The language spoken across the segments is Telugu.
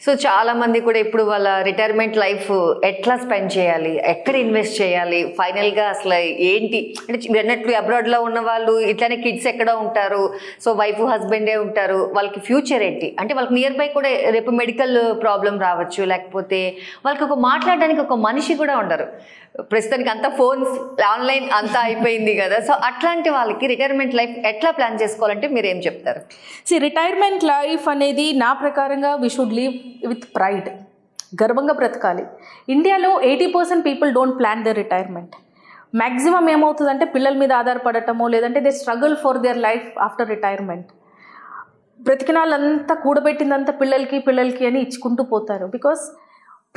సో చాలా మంది కూడా ఇప్పుడు వాళ్ళ రిటైర్మెంట్ లైఫ్ ఎట్లా స్పెండ్ చేయాలి, ఎక్కడ ఇన్వెస్ట్ చేయాలి, ఫైనల్గా అసలు ఏంటి అంటే అన్నట్లు అబ్రాడ్లో ఉన్న వాళ్ళు ఇట్లానే కిడ్స్ ఎక్కడ ఉంటారు, సో వైఫ్ హస్బెండే ఉంటారు, వాళ్ళకి ఫ్యూచర్ ఏంటి అంటే వాళ్ళకి నియర్ బై కూడా రేపు మెడికల్ ప్రాబ్లం రావచ్చు, లేకపోతే వాళ్ళకి ఒక మాట్లాడడానికి ఒక మనిషి కూడా ఉండరు. ప్రస్తుతానికి అంతా ఫోన్స్ ఆన్లైన్ అంతా అయిపోయింది కదా. సో అట్లాంటి వాళ్ళకి రిటైర్మెంట్ లైఫ్ ఎట్లా ప్లాన్ చేసుకోవాలంటే మీరు ఏం చెప్తారు? రిటైర్మెంట్ లైఫ్ అనేది నా ప్రకారంగా we should live with pride, గర్వంగా బ్రతకాలి. ఇండియాలో 80% people don't plan their retirement. Maximum ఏమవుతుందంటే పిల్లల మీద ఆధారపడటమో లేదంటే they struggle for their life after retirement. బ్రతికిన వాళ్ళంతా కూడబెట్టిందంతా పిల్లలకి అని ఇచ్చుకుంటూ పోతారు. Because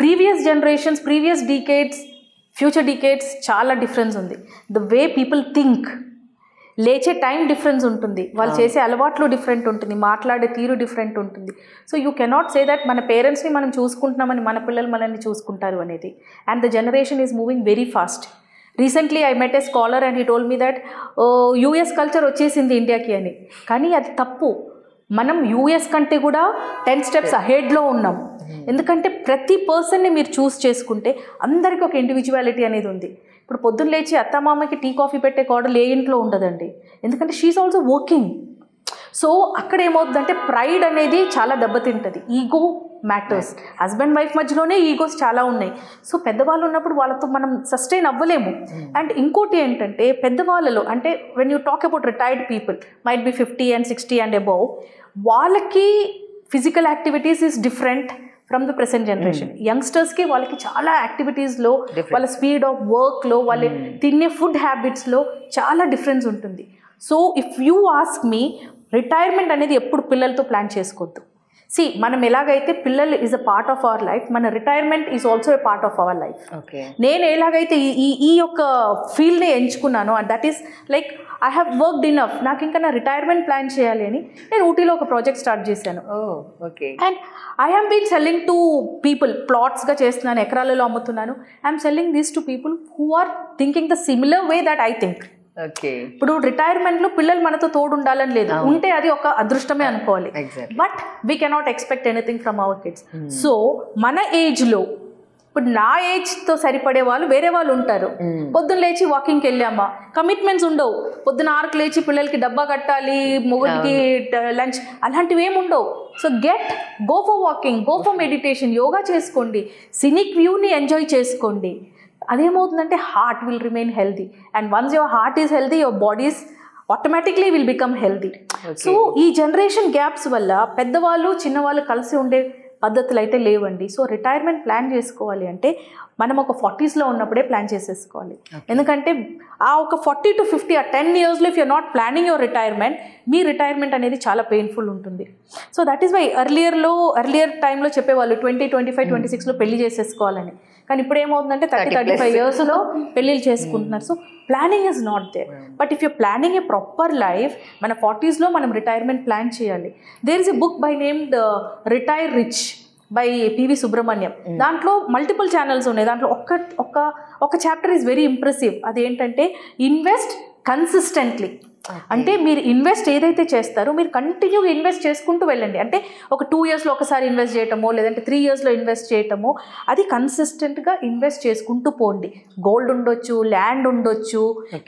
previous generations, previous decades, future decades చాలా డిఫరెన్స్ ఉంది. ద వే పీపుల్ థింక్, లేచే టైం డిఫరెన్స్ ఉంటుంది, వాళ్ళు చేసే అలవాట్లు డిఫరెంట్ ఉంటుంది, మాట్లాడే తీరు డిఫరెంట్ ఉంటుంది. So you cannot say that మన పేరెంట్స్ని మనం చూసుకుంటున్నామని మన పిల్లలు మనల్ని చూసుకుంటారు అనేది. And the generation is moving very fast. Recently I met a scholar and he told me that US culture వచ్చేసింది ఇండియాకి అని. కానీ అది తప్పు. మనం యూఎస్ కంటే కూడా 10 steps అహెడ్లో ఉన్నాం. ఎందుకంటే ప్రతి పర్సన్ని మీరు చూస్ చేసుకుంటే అందరికీ ఒక ఇండివిజువాలిటీ అనేది ఉంది. ఇప్పుడు పొద్దున్న లేచి అత్తమామకి టీ కాఫీ పెట్టే కోడలు ఏ ఇంట్లో ఉండదండి, ఎందుకంటే షీఈస్ ఆల్సో వర్కింగ్. సో అక్కడ ఏమవుతుందంటే ప్రైడ్ అనేది చాలా దెబ్బతింటుంది. Ego matters. హస్బెండ్ వైఫ్ మధ్యలోనే ఈగోస్ చాలా ఉన్నాయి. సో పెద్దవాళ్ళు ఉన్నప్పుడు వాళ్ళతో మనం సస్టైన్ అవ్వలేము. అండ్ ఇంకోటి ఏంటంటే పెద్దవాళ్ళలో అంటే when you talk about retired people might be 50 and 60 and above, వాళ్ళకి physical activities is different from the present generation. యంగ్స్టర్స్కి వాళ్ళకి చాలా యాక్టివిటీస్లో, వాళ్ళ స్పీడ్ ఆఫ్ వర్క్లో, వాళ్ళు తినే ఫుడ్ హ్యాబిట్స్లో చాలా డిఫరెన్స్ ఉంటుంది. So if you ask me, retirement అనేది ఎప్పుడు పిల్లలతో ప్లాన్ చేసుకోవద్దు. మనం ఎలాగైతే పిల్లలు is a part of our life, మన retirement is also a part of our life. నేను ఎలాగైతే ఈ యొక్క ఫీల్డ్ని ఎంచుకున్నానో that is like I have worked enough, నాకు ఇంకా నా రిటైర్మెంట్ ప్లాన్ చేయాలి అని నేను ఊటీలో ఒక ప్రాజెక్ట్ స్టార్ట్ చేశాను. And I have been selling to people, ప్లాట్స్గా చేస్తున్నాను, ఎకరాలలో అమ్ముతున్నాను. I'm selling these to people who are thinking the similar way that I think. ఇప్పుడు రిటైర్మెంట్లో పిల్లలు మనతో తోడు ఉండాలని లేదు, ఉంటే అది ఒక అదృష్టమే అనుకోవాలి. But we cannot expect anything from our kids. So మన ఏజ్లో ఇప్పుడు నా ఏజ్తో సరిపడే వాళ్ళు వేరే వాళ్ళు ఉంటారు. పొద్దున్న లేచి వాకింగ్కి వెళ్ళామా, కమిట్మెంట్స్ ఉండవు. పొద్దున 6కి లేచి పిల్లలకి డబ్బా కట్టాలి, మొగుడికి లంచ్, అలాంటివి ఏమి ఉండవు. So go for walking, go for meditation, yoga చేసుకోండి, సినిక్ వ్యూని ఎంజాయ్ చేసుకోండి. అదేమవుతుందంటే heart will remain healthy. And once your heart is healthy, your bodies automatically will become healthy. So ఈ జనరేషన్ గ్యాప్స్ వల్ల పెద్దవాళ్ళు చిన్నవాళ్ళు కలిసి ఉండే పద్ధతులు అయితే లేవండి. సో రిటైర్మెంట్ ప్లాన్ చేసుకోవాలి అంటే మనం ఒక 40sలో ఉన్నప్పుడే ప్లాన్ చేసేసుకోవాలి. ఎందుకంటే ఆ ఒక 40 to 50 ఆ 10 yearsలో if you're not planning your retirement, మీ రిటైర్మెంట్ అనేది చాలా పెయిన్ఫుల్ ఉంటుంది. So that is why earlier టైంలో చెప్పేవాళ్ళు 20, 25, 26లో పెళ్లి చేసేసుకోవాలని. కానీ ఇప్పుడు ఏమవుతుందంటే 30, 35 yearsలో పెళ్ళిళ్ళు చేసుకుంటున్నారు. So planning is not there. But if your planning a proper life, మన 40sలో మనం రిటైర్మెంట్ ప్లాన్ చేయాలి. There is a book by named retire rich by PV Subrahmanyam. దాంట్లో మల్టిపుల్ ఛానల్స్ ఉన్నాయి. దాంట్లో ఒక చాప్టర్ ఈజ్ వెరీ ఇంప్రెసివ్. అదేంటంటే ఇన్వెస్ట్ కన్సిస్టెంట్లీ. అంటే మీరు ఇన్వెస్ట్ ఏదైతే చేస్తారో మీరు కంటిన్యూగా ఇన్వెస్ట్ చేసుకుంటూ వెళ్ళండి. అంటే ఒక 2 yearsలో ఒకసారి ఇన్వెస్ట్ చేయటమో లేదంటే 3 yearsలో ఇన్వెస్ట్ చేయటమో, అది కన్సిస్టెంట్గా ఇన్వెస్ట్ చేసుకుంటూ పోండి. గోల్డ్ ఉండొచ్చు, ల్యాండ్ ఉండొచ్చు,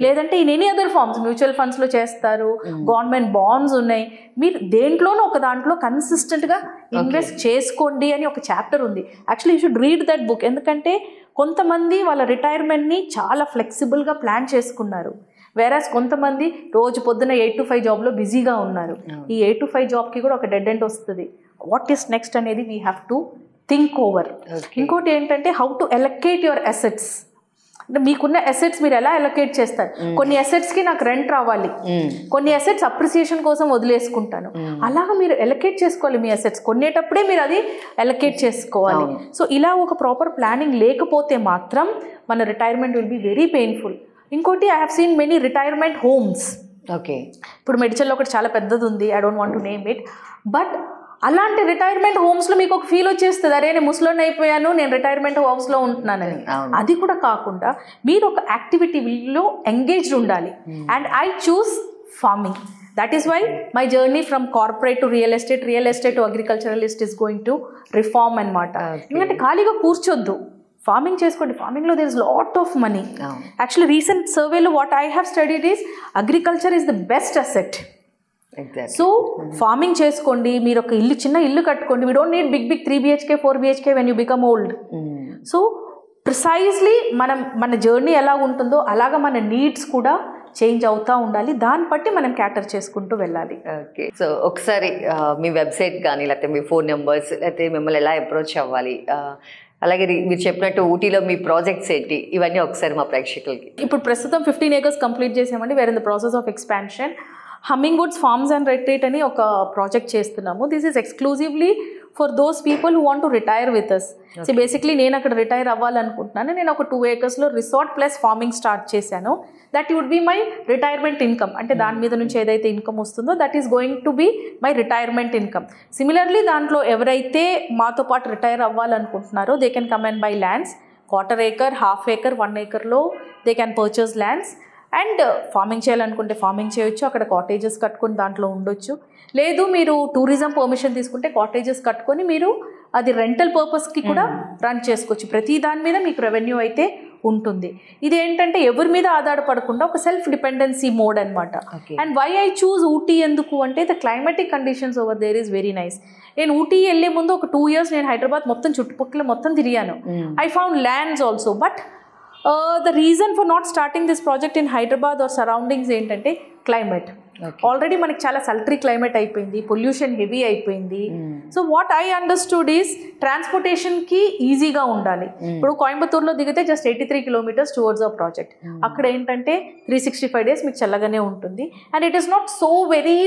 లేదంటే in any other forms, mutual ఫండ్స్లో చేస్తారు, గవర్నమెంట్ బాండ్స్ ఉన్నాయి. మీరు దేంట్లోనూ ఒక దాంట్లో కన్సిస్టెంట్గా ఇన్వెస్ట్ చేసుకోండి అని ఒక చాప్టర్ ఉంది. Actually you should read that book. ఎందుకంటే కొంతమంది వాళ్ళ రిటైర్మెంట్ని చాలా ఫ్లెక్సిబుల్గా ప్లాన్ చేసుకున్నారు. వేరాస్ కొంతమంది రోజు పొద్దున్న 8 to 5 జాబ్లో బిజీగా ఉన్నారు. ఈ 8 to 5 జాబ్కి కూడా ఒక డెడ్ ఎండ్ వస్తుంది. వాట్ ఈస్ నెక్స్ట్ అనేది we have to think over. ఇంకోటి ఏంటంటే how to allocate your assets. అంటే మీకున్న అసెట్స్ మీరు ఎలా ఎలొకేట్ చేస్తారు. కొన్ని అసెట్స్కి నాకు రెంట్ రావాలి, కొన్ని అసెట్స్ అప్రిసియేషన్ కోసం వదిలేసుకుంటాను. అలాగా మీరు ఎలొకేట్ చేసుకోవాలి. మీ అసెట్స్ కొనేటప్పుడే మీరు అది ఎలొకేట్ చేసుకోవాలి. సో ఇలా ఒక ప్రాపర్ ప్లానింగ్ లేకపోతే మాత్రం మన retirement will be very painful. ఇంకోటి I have seen many retirement homes. ఇప్పుడు మెడిచల్లో ఒకటి చాలా పెద్దది ఉంది, I don't want to name it. But అలాంటి రిటైర్మెంట్ హోమ్స్లో మీకు ఒక ఫీల్ వచ్చేస్తుంది, అరే నేను ముసలోని అయిపోయాను, నేను రిటైర్మెంట్ హౌస్లో ఉంటున్నానని. అది కూడా కాకుండా మీరు ఒక యాక్టివిటీలో ఎంగేజ్డ్ ఉండాలి. And I choose farming. That is why my journey from corporate to real estate to agriculturalist is going to reform అనమాట. ఎందుకంటే ఖాళీగా కూర్చోద్దు, ఫార్మింగ్ చేసుకోండి. ఫార్మింగ్లో there is lot of money. Actually recent సర్వేలో what I have studied is agriculture is the best asset. So farming చేసుకోండి, మీరు ఒక చిన్న ఇల్లు కట్టుకోండి. We don't need big 3 BHK 4 BHK when you become old. So precisely మన జర్నీ ఎలా ఉంటుందో అలాగా మన నీడ్స్ కూడా చేంజ్ అవుతూ ఉండాలి. దాన్ని బట్టి మనం క్యాటర్ చేసుకుంటూ వెళ్ళాలి. ఓకే, సో ఒకసారి మీ వెబ్సైట్ కానీ లేకపోతే మీ ఫోన్ నెంబర్స్ లేకపోతే మిమ్మల్ని ఎలా అప్రోచ్ అవ్వాలి, అలాగే మీరు చెప్పినట్టు ఊటీలో మీ ప్రాజెక్ట్స్ ఏంటి, ఇవన్నీ ఒకసారి మా ప్రేక్షకులకి. ఇప్పుడు ప్రస్తుతం 15 acres కంప్లీట్ చేసామండి. We're in the process of expansion. Humming woods farms and retreat అని ఒక ప్రాజెక్ట్ చేస్తున్నాము. This is exclusively for those people who want to retire with us. So basically నేను అక్కడ రిటైర్ అవ్వాలనుకుంటున్నాను. నేను ఒక 2 acresలో రిసార్ట్ ప్లస్ ఫార్మింగ్ స్టార్ట్ చేశాను. That would be my retirement income. అంటే దాని మీద నుంచి ఏదైతే ఇన్కమ్ వస్తుందో that is going to be my retirement income. Similarly దాంట్లో ఎవరైతే మాతో పాటు రిటైర్ అవ్వాలనుకుంటున్నారో they can come and buy lands. 1/4 acre, 1/2 acre, 1 acreలో they can purchase lands. And farming చేయాలనుకుంటే ఫార్మింగ్ చేయొచ్చు, అక్కడ కాటేజెస్ కట్టుకొని దాంట్లో ఉండొచ్చు. లేదు మీరు టూరిజం పర్మిషన్ తీసుకుంటే కాటేజెస్ కట్టుకొని మీరు అది రెంటల్ పర్పస్కి కూడా రన్ చేసుకోవచ్చు. ప్రతి దాని మీద మీకు రెవెన్యూ అయితే ఉంటుంది. ఇది ఏంటంటే ఎవరి మీద ఆధారపడకుండా ఒక సెల్ఫ్ డిపెండెన్సీ మోడ్ అనమాట. And why I choose Ooty ఎందుకు అంటే the climatic conditions over there is very nice. నేను ఊటీ వెళ్ళే ముందు ఒక 2 years నేను హైదరాబాద్ మొత్తం చుట్టుపక్కల మొత్తం తిరిగాను. I found lands also. But the reason for not starting this project in Hyderabad or surroundings ఏంటంటే క్లైమేట్. ఆల్రెడీ మనకి చాలా సల్ట్రీ క్లైమేట్ అయిపోయింది, పొల్యూషన్ హెవీ అయిపోయింది. So what I understood is ట్రాన్స్పోర్టేషన్కి ఈజీగా ఉండాలి. ఇప్పుడు కోయంబత్తూరులో దిగితే just 83 kilometers towards our project. అక్కడ ఏంటంటే 365 days మీకు చల్లగానే ఉంటుంది. And it is not so very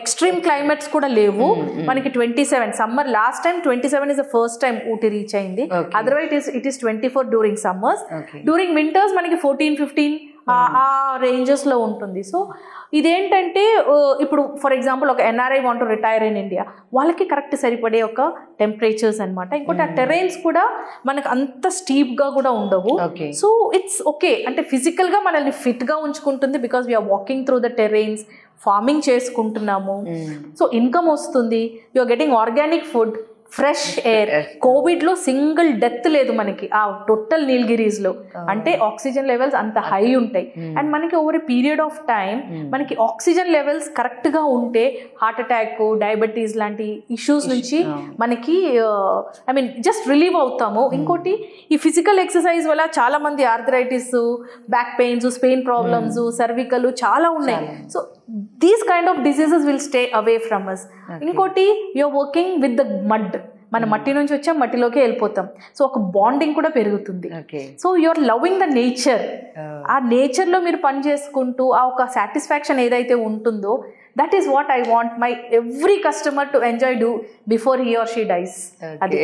extreme climates కూడా లేవు. మనకి 27 summer, last time 27 is the first time Ooty reach అయింది. Otherwise it is 24 during summers. During winters మనకి 14, 15 ఆ రేంజెస్లో ఉంటుంది. సో ఇదేంటంటే ఇప్పుడు ఫర్ ఎగ్జాంపుల్ ఒక NRI want to retire in India, వాళ్ళకి కరెక్ట్ సరిపడే ఒక టెంపరేచర్స్ అనమాట. ఇంకోటి ఆ టెరైన్స్ కూడా మనకు అంత స్టీప్గా కూడా ఉండవు. సో ఇట్స్ ఓకే, అంటే ఫిజికల్గా మనల్ని ఫిట్గా ఉంచుకుంటుంది. Because we're walking through the terrains, farming చేసుకుంటున్నాము. సో ఇన్కమ్ వస్తుంది, you're getting organic food, fresh air. కోవిడ్లో సింగిల్ డెత్ లేదు మనకి ఆ టోటల్ నీలగిరీస్లో. అంటే ఆక్సిజన్ లెవెల్స్ అంత హై ఉంటాయి. అండ్ మనకి over a period of time మనకి ఆక్సిజన్ లెవెల్స్ కరెక్ట్గా ఉంటే హార్ట్ అటాక్, డయాబెటీస్ లాంటి ఇష్యూస్ నుంచి మనకి ఐ మీన్ జస్ట్ రిలీవ్ అవుతాము. ఇంకోటి ఈ ఫిజికల్ ఎక్సర్సైజ్ వల్ల చాలా మంది arthritis, back pains, spine problems, cervical చాలా ఉన్నాయి. So these kind of diseases will stay away from us. ఇంకోటి you're working with the mud. మన మట్టి నుంచి వచ్చాం, మట్టిలోకి వెళ్ళిపోతాం. సో ఒక బాండింగ్ కూడా పెరుగుతుంది. So you're loving the nature. ఆ నేచర్లో మీరు పని చేసుకుంటూ ఆ ఒక సాటిస్ఫాక్షన్ ఏదైతే ఉంటుందో that is what I want my every customer to enjoy do before he or she dies. అది